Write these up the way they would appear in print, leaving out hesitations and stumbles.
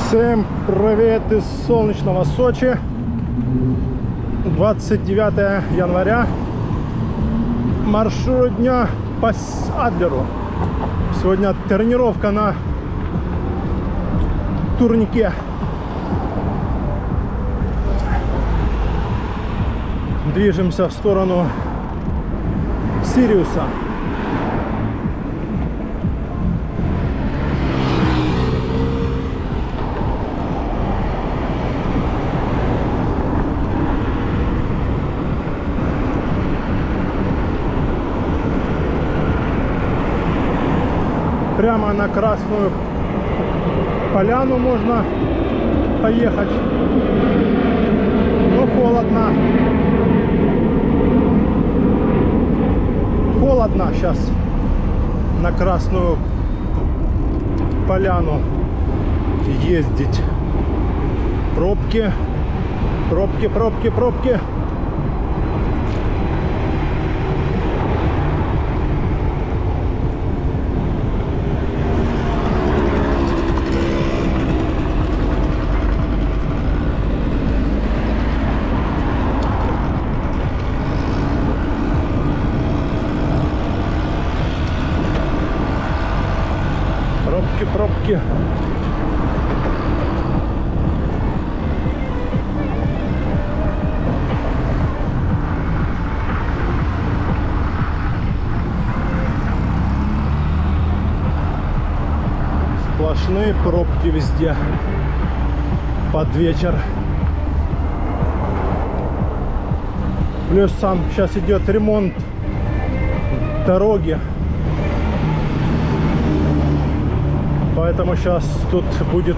Всем привет из солнечного Сочи. 29 января. Маршрут дня по Адлеру. Сегодня тренировка на турнике. Движемся в сторону Сириуса. Прямо на Красную Поляну можно поехать, но холодно. Холодно сейчас на Красную Поляну ездить. Пробки, пробки, пробки, пробки. Пробки. Сплошные пробки везде под вечер. Плюс сам сейчас идет ремонт дороги. Поэтому сейчас тут будет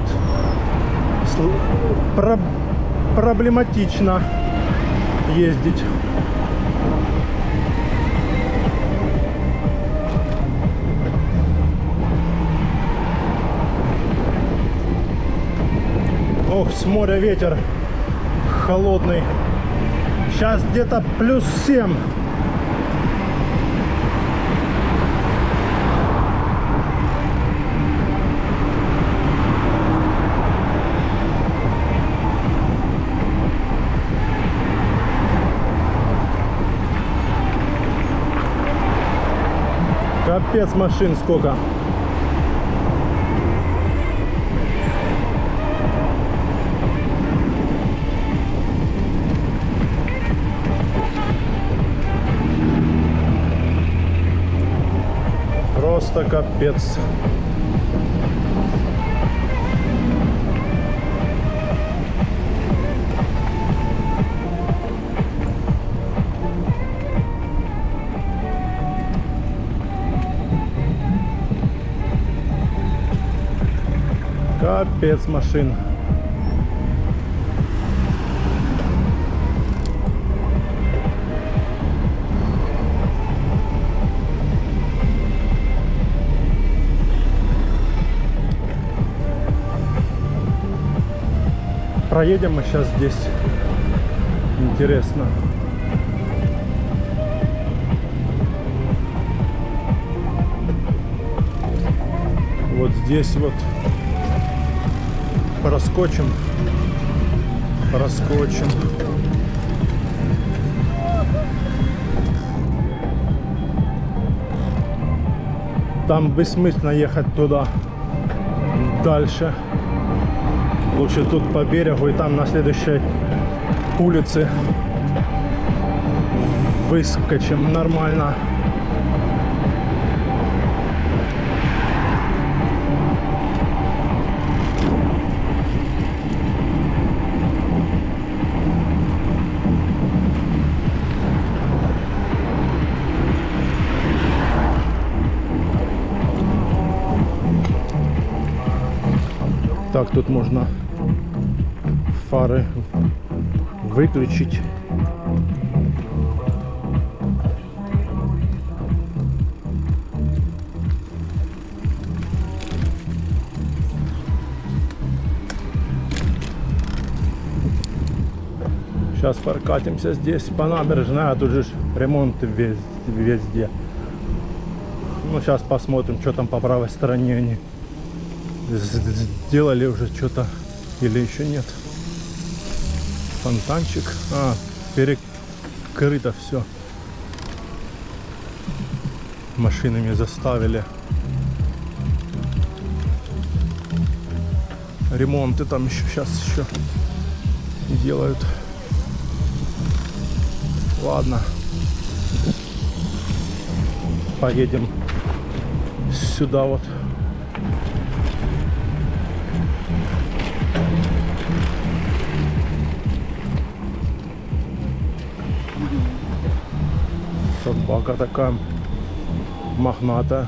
проблематично ездить. Ох, с моря ветер холодный. Сейчас где-то плюс 7. Капец, машин сколько. Просто капец. Капец машин. Проедем мы сейчас здесь. Интересно. Вот здесь вот проскочим. Там бессмысленно ехать туда дальше. Лучше тут по берегу и там на следующей улице выскочим нормально. Так, тут можно фары выключить. Сейчас прокатимся здесь по набережной, а тут же ремонт везде. Ну, сейчас посмотрим, что там по правой стороне они Сделали уже что-то или еще нет? Фонтанчик. Перекрыто все. Машинами заставили. Ремонты там еще сейчас еще делают. Ладно. Поедем сюда вот. Собака такая мохнатая.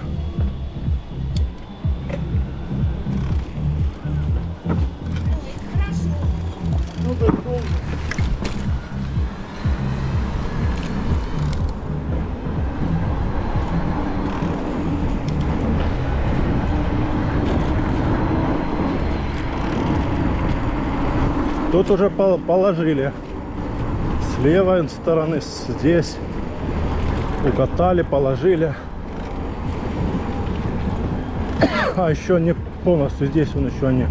Тут уже положили с левой стороны, здесь укатали, положили. А еще не полностью, здесь он еще они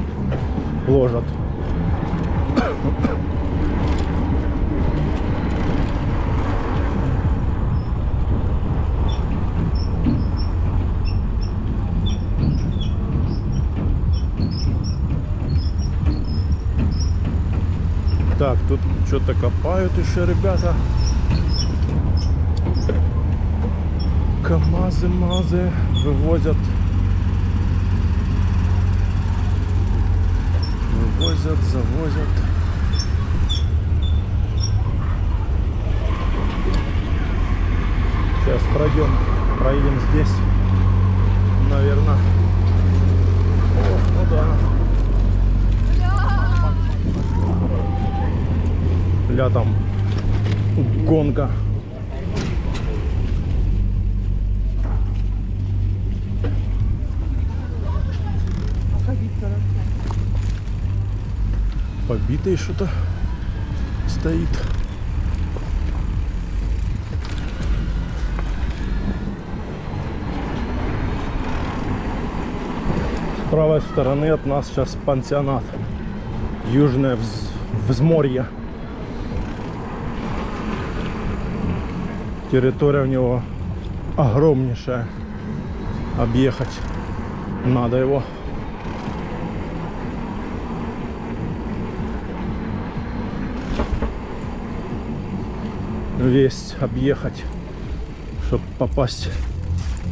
ложат. Так, тут что-то копают еще ребята. КамАЗы, МАЗы вывозят. Вывозят, завозят. Сейчас проедем здесь, наверное. О, ну да. Ля там гонка. Побитый что-то стоит. С правой стороны от нас сейчас пансионат. Южное взморье. Территория у него огромнейшая. Объехать надо его. Весь объехать, чтобы попасть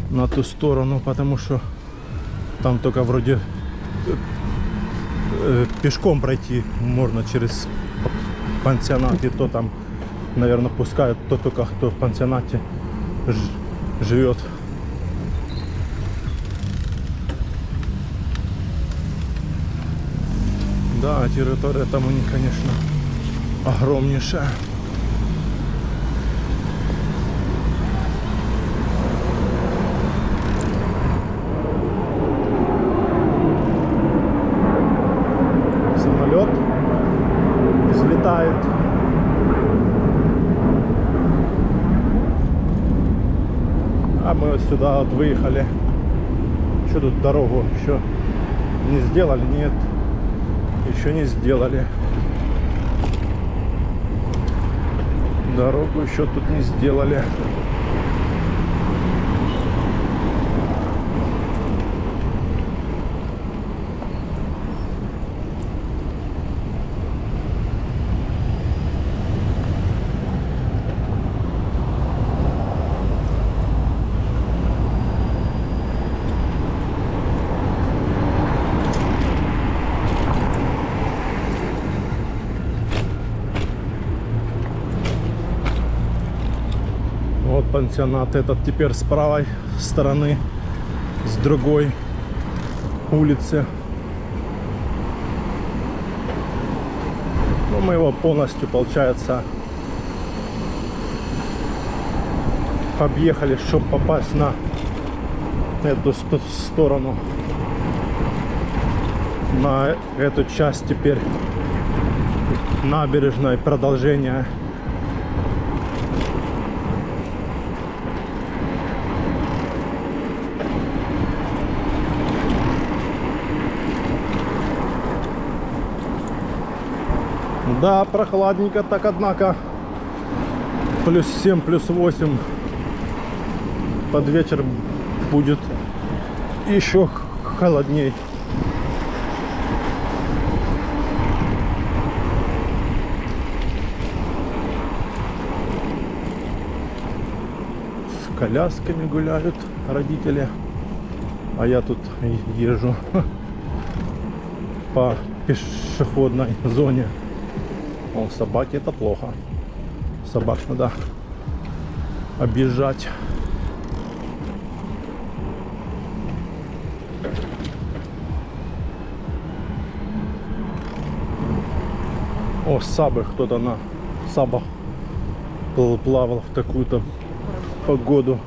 на ту сторону, потому что там только вроде пешком пройти можно через пансионат, и то там, наверное, пускают то только кто в пансионате живет. Да, территория там у них, конечно, огромнейшая. Самолет взлетает. А мы вот сюда вот выехали. Что тут дорогу еще не сделали? Нет, еще не сделали. Дорогу еще тут не сделали. Вот пансионат этот теперь с правой стороны, с другой улицы. Ну, мы его полностью, получается, объехали, чтобы попасть на эту сторону, на эту часть теперь набережной, продолжение. Да, прохладненько так, однако. Плюс 7, плюс 8. Под вечер будет еще холодней. С колясками гуляют родители. А я тут езжу по пешеходной зоне. О, собаки — это плохо. Собак надо объезжать. О, сабы, кто-то на сабах плавал в такую-то погоду.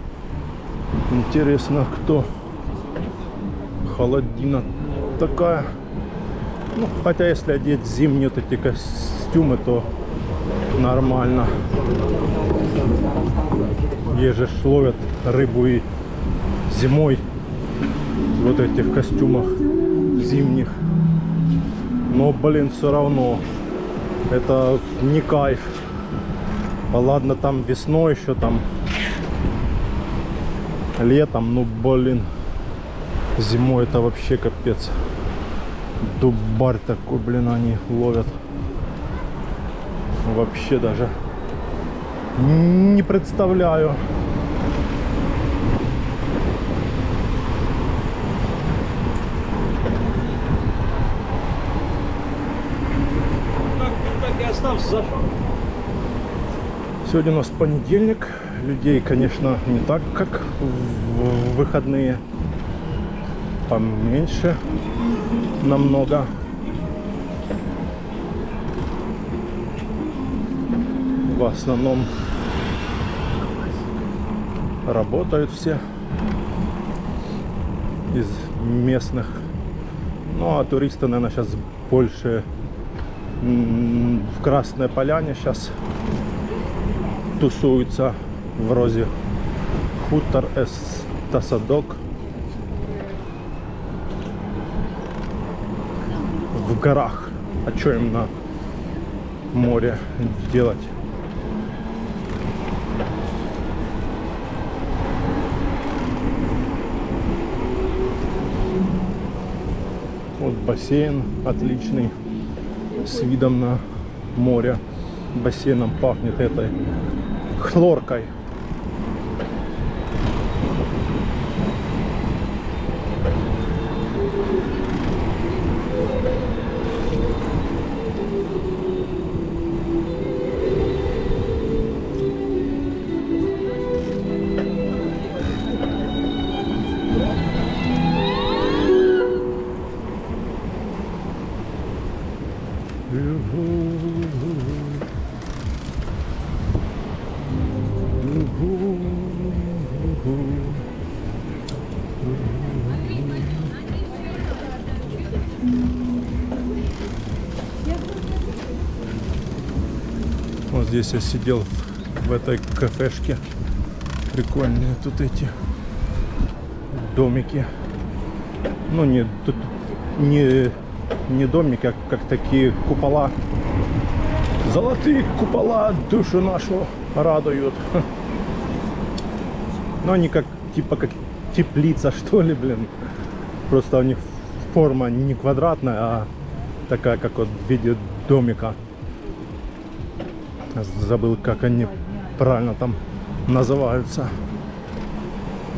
Интересно, кто? Холодина такая. Ну, хотя если одеть зимние вот эти костюмы, то нормально. Есть же ловят рыбу и зимой в вот этих костюмах зимних. Но, блин, все равно это не кайф. А ладно, там весной еще, там летом, ну, блин, зимой это вообще капец. Дубарь такой, блин, они ловят. Вообще даже не представляю. Так и остался. Сегодня у нас понедельник. Людей, конечно, не так, как в выходные. Поменьше намного. В основном работают все из местных. Ну а туристы, наверное, сейчас больше в Красной Поляне сейчас тусуются, вроде хутор Эстасадок. В горах. А что им на море делать? Вот бассейн отличный, с видом на море. Бассейном пахнет этой хлоркой. Вот здесь я сидел в этой кафешке. Прикольные тут эти домики. Ну не тут не домики, а как такие купола. Золотые купола душу нашу радуют. Но они как типа как теплица, что ли, блин. Просто у них форма не квадратная, а такая, как вот в виде домика. Забыл, как они правильно там называются.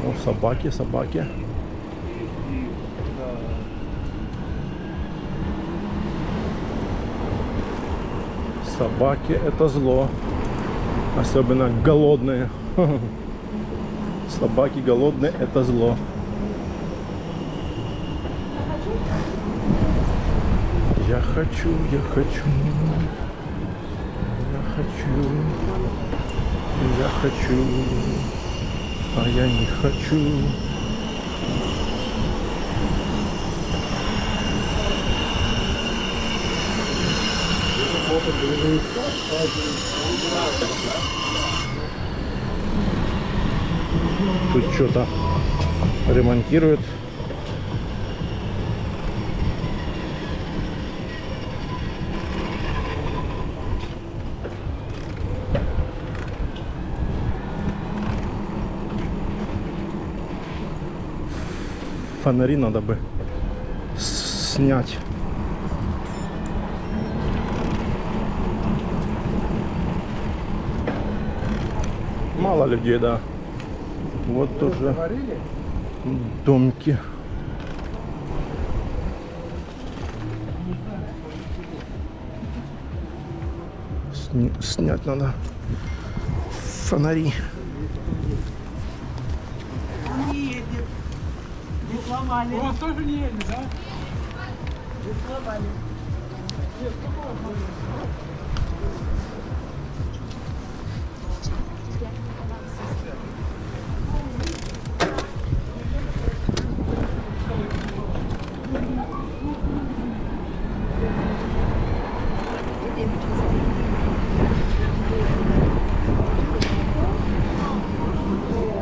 О, собаки, собаки. Собаки — это зло. Особенно голодные. Собаки голодные — это зло. Я хочу, я хочу. Я хочу, а я не хочу. Тут что-то ремонтируют. фонари надо бы снять. Мало людей, да. Вот тоже домики. Снять надо фонари. Не едет. Не сломали. У вас тоже не едет, да? Не сломали.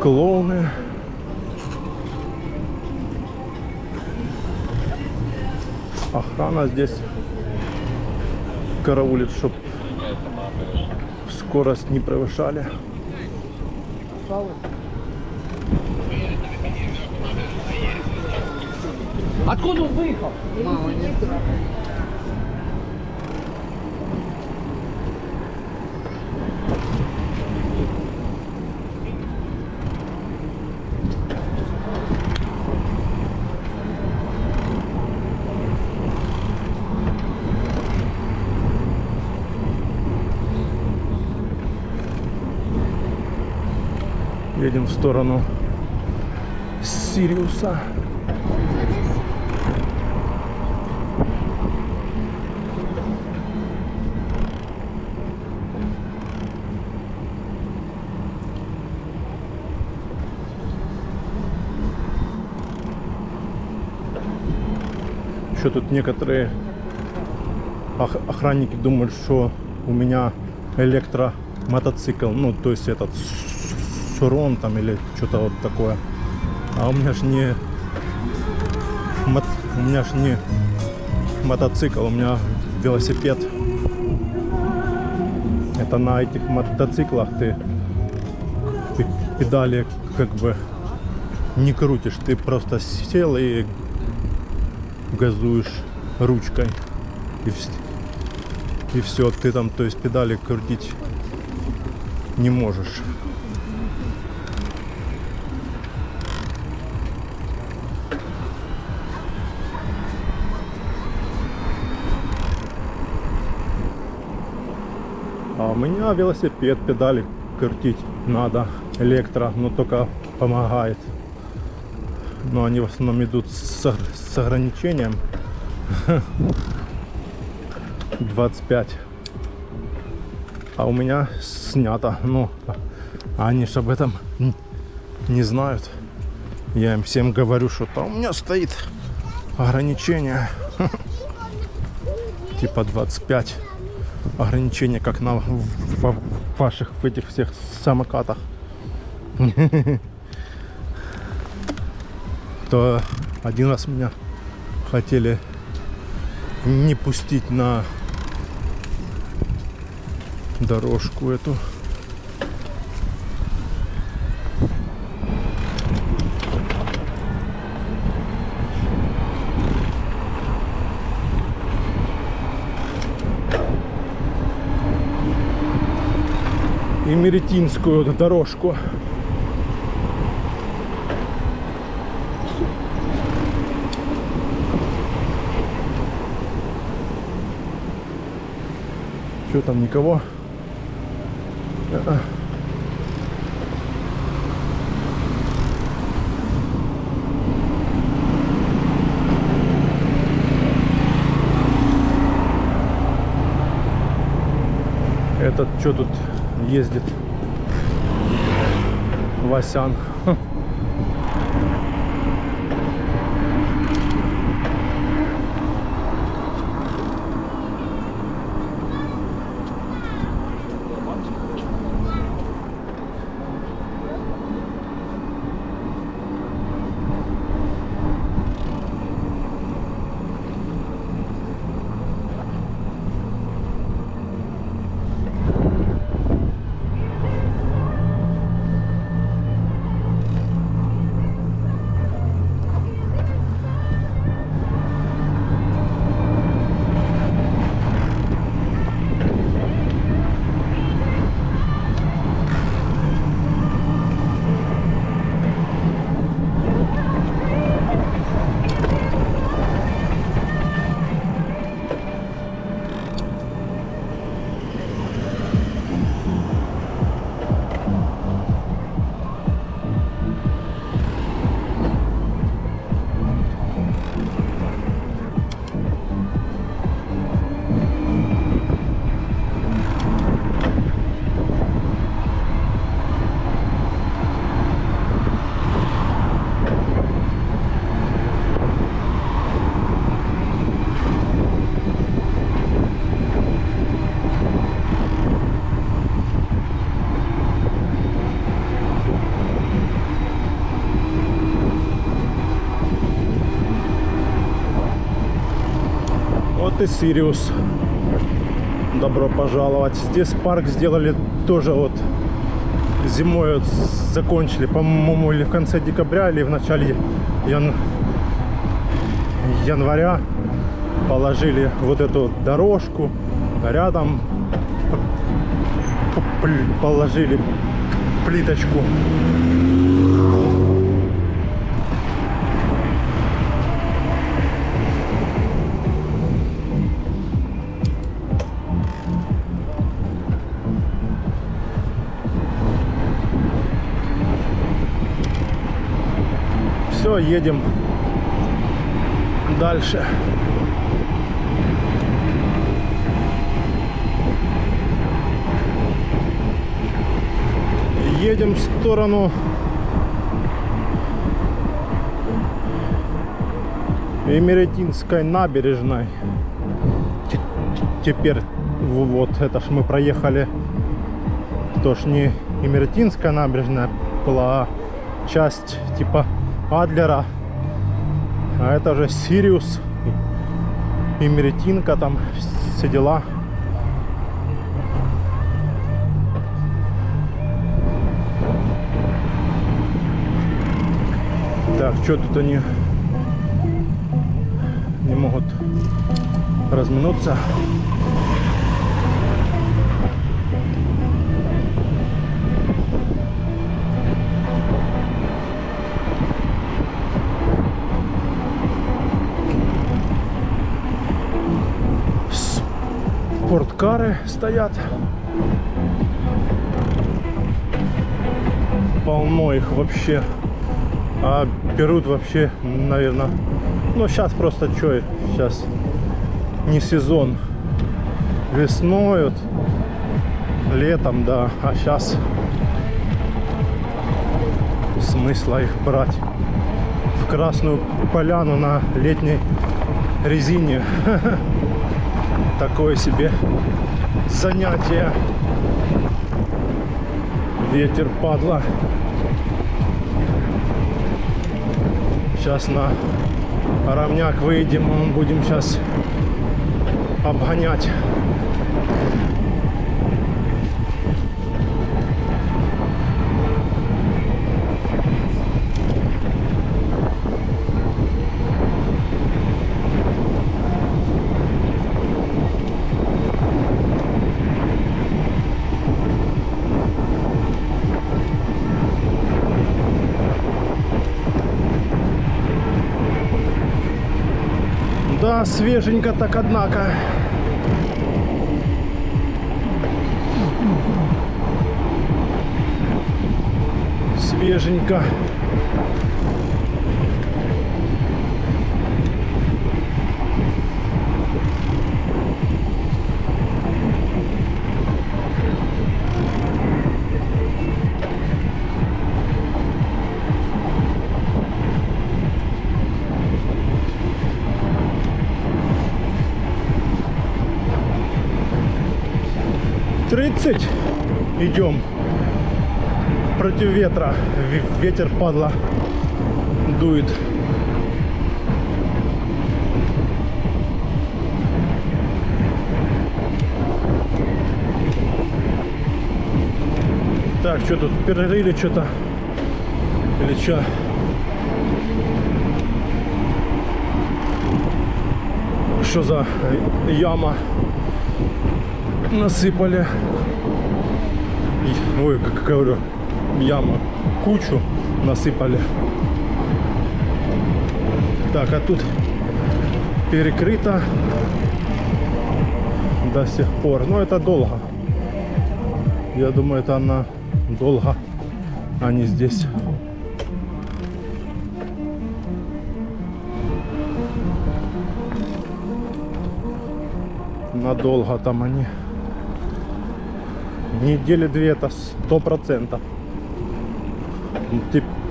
Клоуны. Охрана здесь караулит, чтоб скорость не превышали. Откуда он выехал? Едем в сторону Сириуса. Еще тут некоторые охранники думают, что у меня электромотоцикл, ну то есть этот Сурон там или что-то вот такое. А у меня ж не мотоцикл, у меня велосипед. Это на этих мотоциклах ты педали как бы не крутишь, ты просто сел и газуешь ручкой и все, ты там, то есть педали крутить не можешь. А у меня велосипед, педали крутить надо, электро, но только помогает. Но они в основном идут с ограничением 25. А у меня снято. Ну, они ж об этом не знают. Я им всем говорю, что там у меня стоит ограничение типа 25. Ограничение, как на ваших в этих всех самокатах. То один раз меня хотели не пустить на дорожку эту. И Меретинскую дорожку. Что там, никого? Этот что тут ездит? Васян. Вот и Сириус. Добро пожаловать. Здесь парк сделали тоже вот зимой вот закончили, по-моему, или в конце декабря, или в начале января положили вот эту вот дорожку. Рядом положили плиточку. Все, едем дальше. Едем в сторону Имеретинской набережной. Теперь вот это ж мы проехали. То ж не Имеретинская набережная была, а часть типа Адлера. А это же Сириус, Имеретинка, там все дела. Так, что тут они не могут разминуться. Спорткары стоят. Полно их вообще. А берут вообще, наверное, ну сейчас просто что, сейчас не сезон. Весной, вот, летом, да, а сейчас смысла их брать в Красную Поляну на летней резине. Такое себе занятие. Ветер, падла. Сейчас на равняк выйдем, будем сейчас обгонять. Да, свеженько так, однако. Свеженько. Идем против ветра. Ветер, падла, дует. Так, что тут, перерыли что-то? Или что? Что за яма? Насыпали. Ой, как говорю, яма. Кучу насыпали. Так, а тут перекрыто до сих пор. Но это долго. Я думаю, это она долго, а не здесь. Надолго там они. Недели две, это 100%.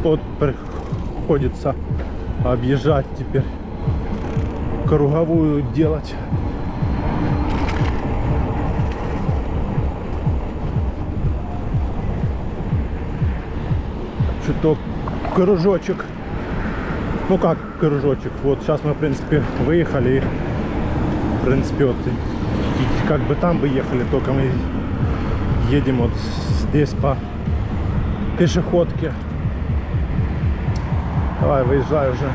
Вот приходится объезжать теперь, круговую делать. Что-то кружочек. Ну как кружочек? Вот сейчас мы, в принципе, выехали. В принципе, вот как бы там бы ехали, только мы едем вот здесь по пешеходке. Давай, выезжай уже.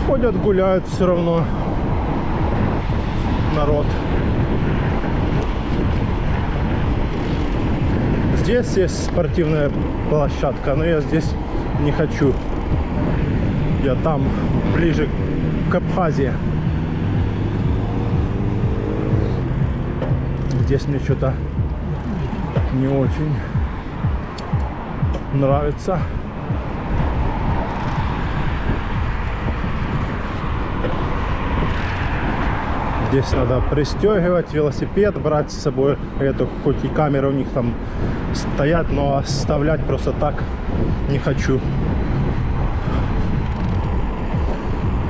Ходят, гуляют все равно народ. Здесь есть спортивная площадка, но я здесь не хочу. Я там, ближе к Абхазии. Здесь мне что-то не очень нравится. Здесь надо пристегивать велосипед, брать с собой. Это хоть и камеры у них там стоят, но оставлять просто так не хочу.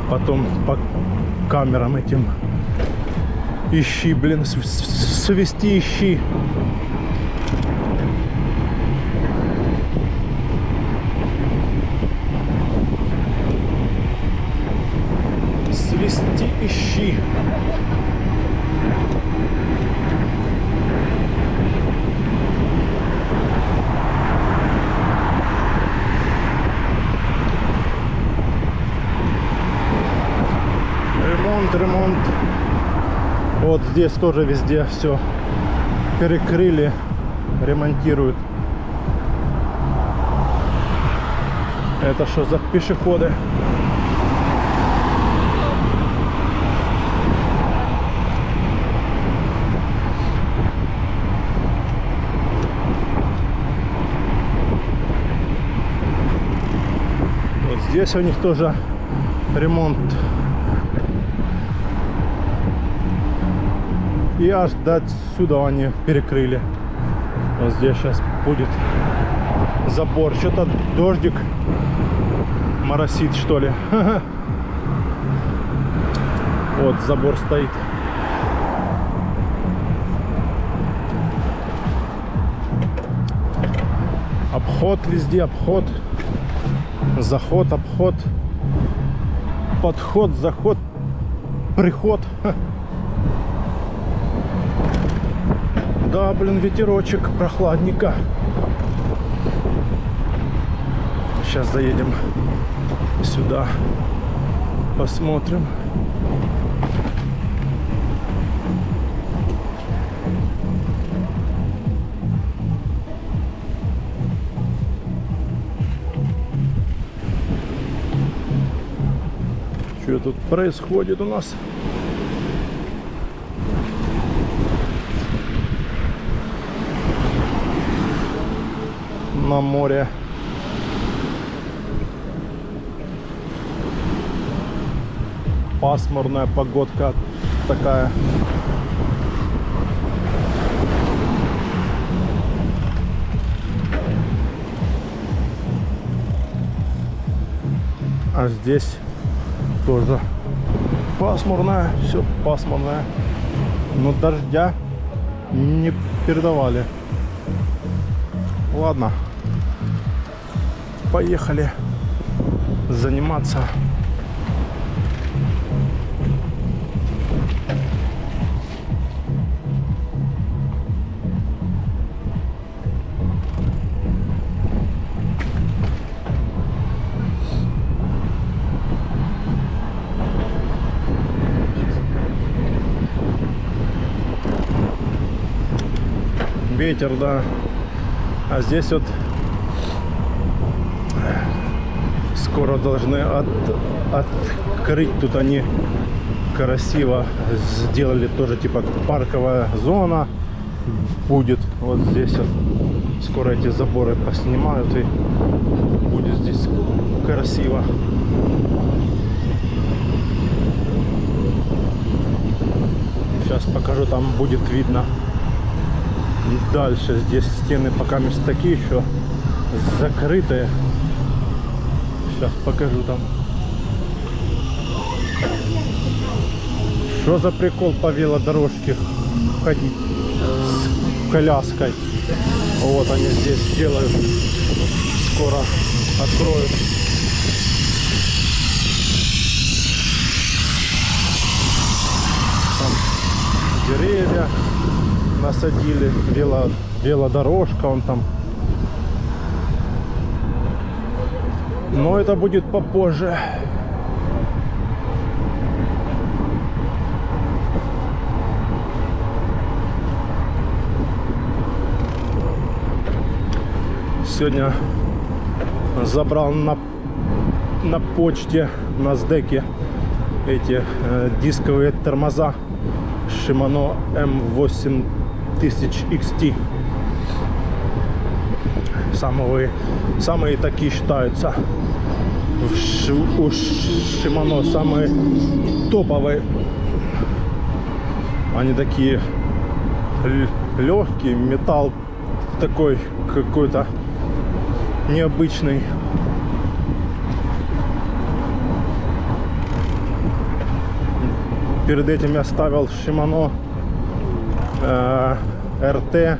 Потом по камерам этим ищи, блин, свести ищи. Свести ищи. Ремонт. Вот здесь тоже везде все перекрыли, ремонтируют. Это что за пешеходы? Вот здесь у них тоже ремонт. И аж до сюда они перекрыли. Вот здесь сейчас будет забор. Что-то дождик моросит, что ли. Вот забор стоит. Обход везде, обход. Заход, обход. Подход, заход, приход. Да, блин, ветерочек, прохладненько. Сейчас заедем сюда, посмотрим. Что тут происходит у нас? На море. Пасмурная погодка такая. А здесь тоже пасмурная, все пасмурное. Но дождя не передавали. Ладно. Поехали заниматься. Ветер, да. А здесь вот скоро должны открыть тут они красиво сделали, тоже типа парковая зона будет вот здесь вот. Скоро эти заборы поснимают и будет здесь красиво. Сейчас покажу, там будет видно дальше. Здесь стены пока мест такие еще закрытые. Сейчас покажу там. Что за прикол по велодорожке ходить с коляской? Вот они здесь делают. Скоро откроют. Там деревья насадили, велодорожка он там. Но это будет попозже. Сегодня забрал на почте, на сдеке эти дисковые тормоза Shimano M8000 XT. Самые такие считаются. У Shimano самые топовые. Они такие легкие, металл такой какой-то необычный. Перед этим я ставил Shimano RT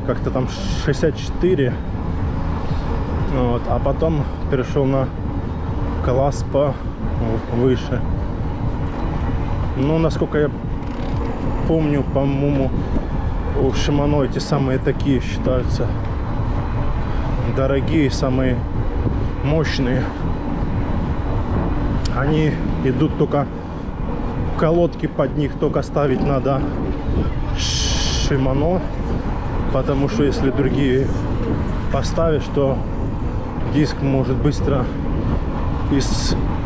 как-то там 64, вот, а потом перешел на класс повыше. Ну, насколько я помню, по-моему, у Shimano эти самые такие считаются дорогие, самые мощные. Они идут только, колодки под них только ставить надо Shimano, потому что если другие поставишь, то диск может быстро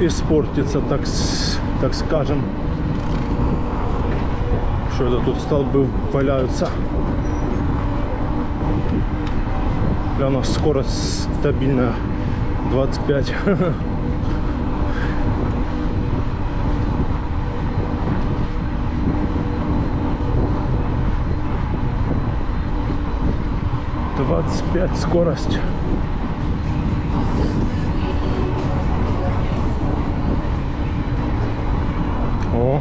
испортиться, так скажем. Что это тут столбы валяются? У нас скорость стабильная 25. Скорость. О.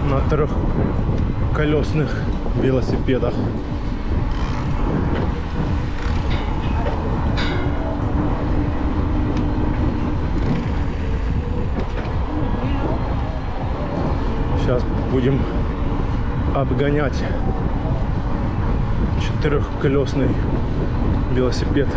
На трехколесных велосипедах. Сейчас будем обгонять четырехколесный велосипед.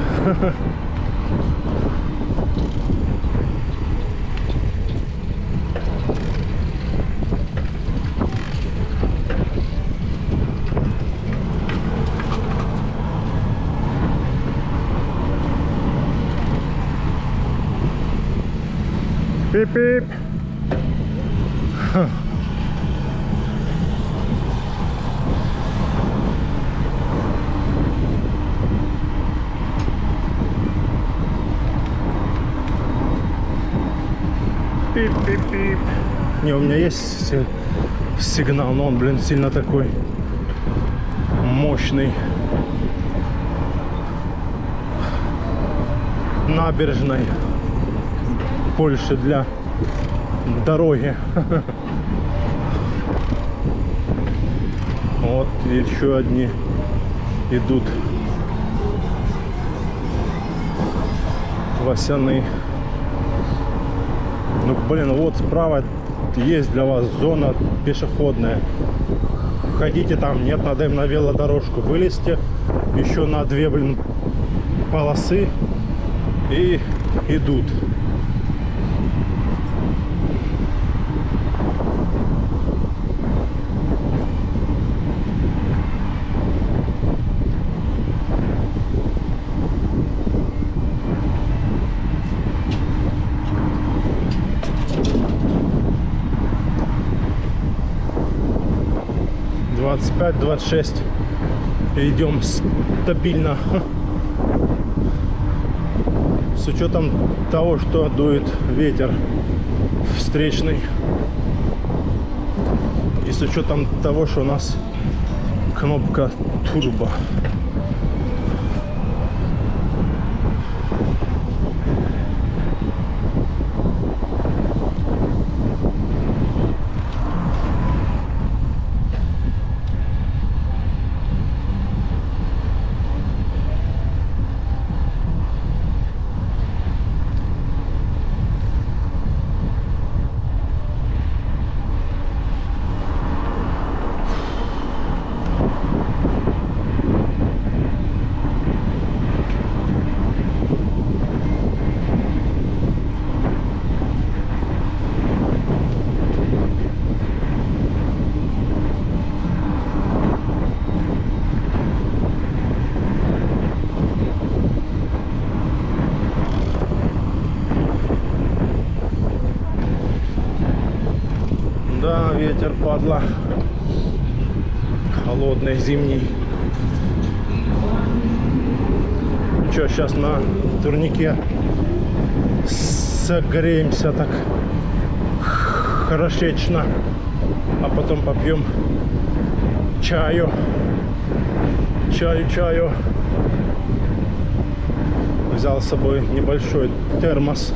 Пип-пип. Пип-пип-пип. Не, у меня есть сигнал, но он, блин, сильно такой мощный. Набережной больше для дороги. Вот еще одни идут Васяны. Ну, блин, вот справа есть для вас зона пешеходная. Ходите там, нет, надо им на велодорожку вылезти. Еще на две, блин, полосы и идут. 25-26. Идем стабильно. С учетом того, что дует ветер встречный. И с учетом того, что у нас кнопка турбо. Да, ветер, падла. Холодный, зимний. Ну что, сейчас на турнике согреемся так хорошечно. А потом попьем чаю. Чаю. Взял с собой небольшой термос.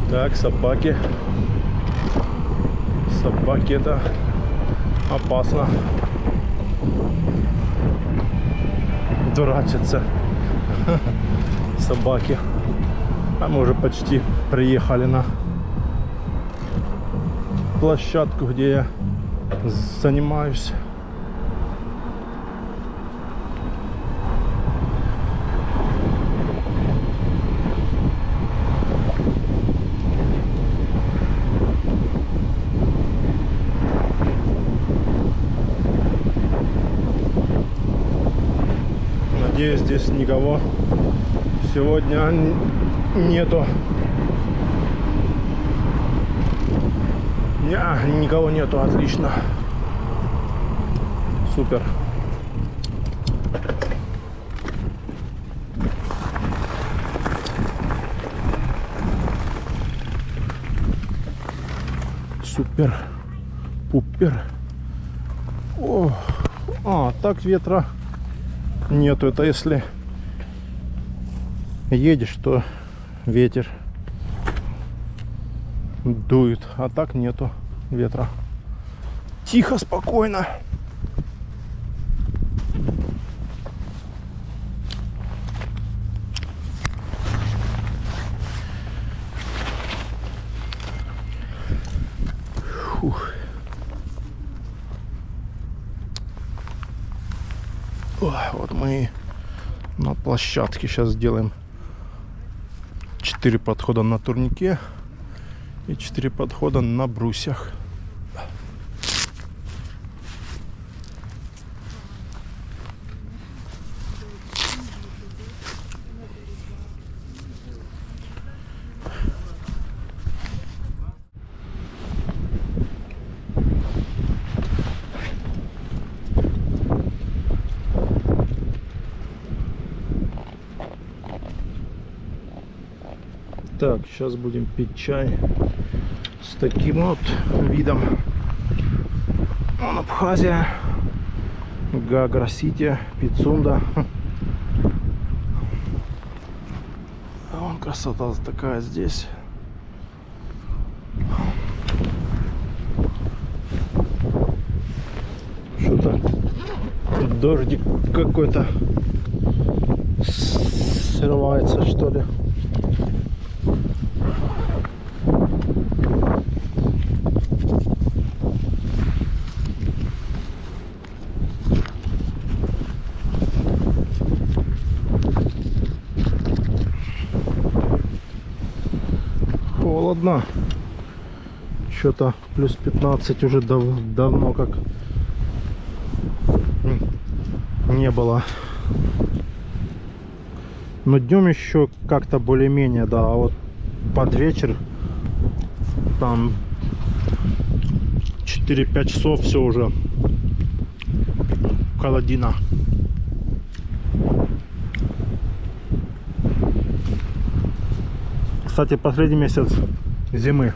Так, собаки. Собаки, это опасно. Дурачатся. Собаки. А мы уже почти приехали на площадку, где я занимаюсь. Надеюсь, здесь никого сегодня нету. Никого нету, отлично. Супер. Супер. Пупер. О, так ветра нету. Это если едешь, то ветер дует, а так нету ветра. Тихо, спокойно. Фух. Вот мы на площадке сейчас сделаем 4 подхода на турнике и 4 подхода на брусьях. Так, сейчас будем пить чай с таким вот видом. Вон Абхазия, Гагра-Сити, Пицунда. А вон красота такая здесь. Что-то дождик какой-то срывается, что ли. Холодно. Что-то плюс 15 уже давно как не было. Но днем еще как-то более-менее, да. А вот под вечер там 4-5 часов все уже холодина. Кстати, последний месяц зимы.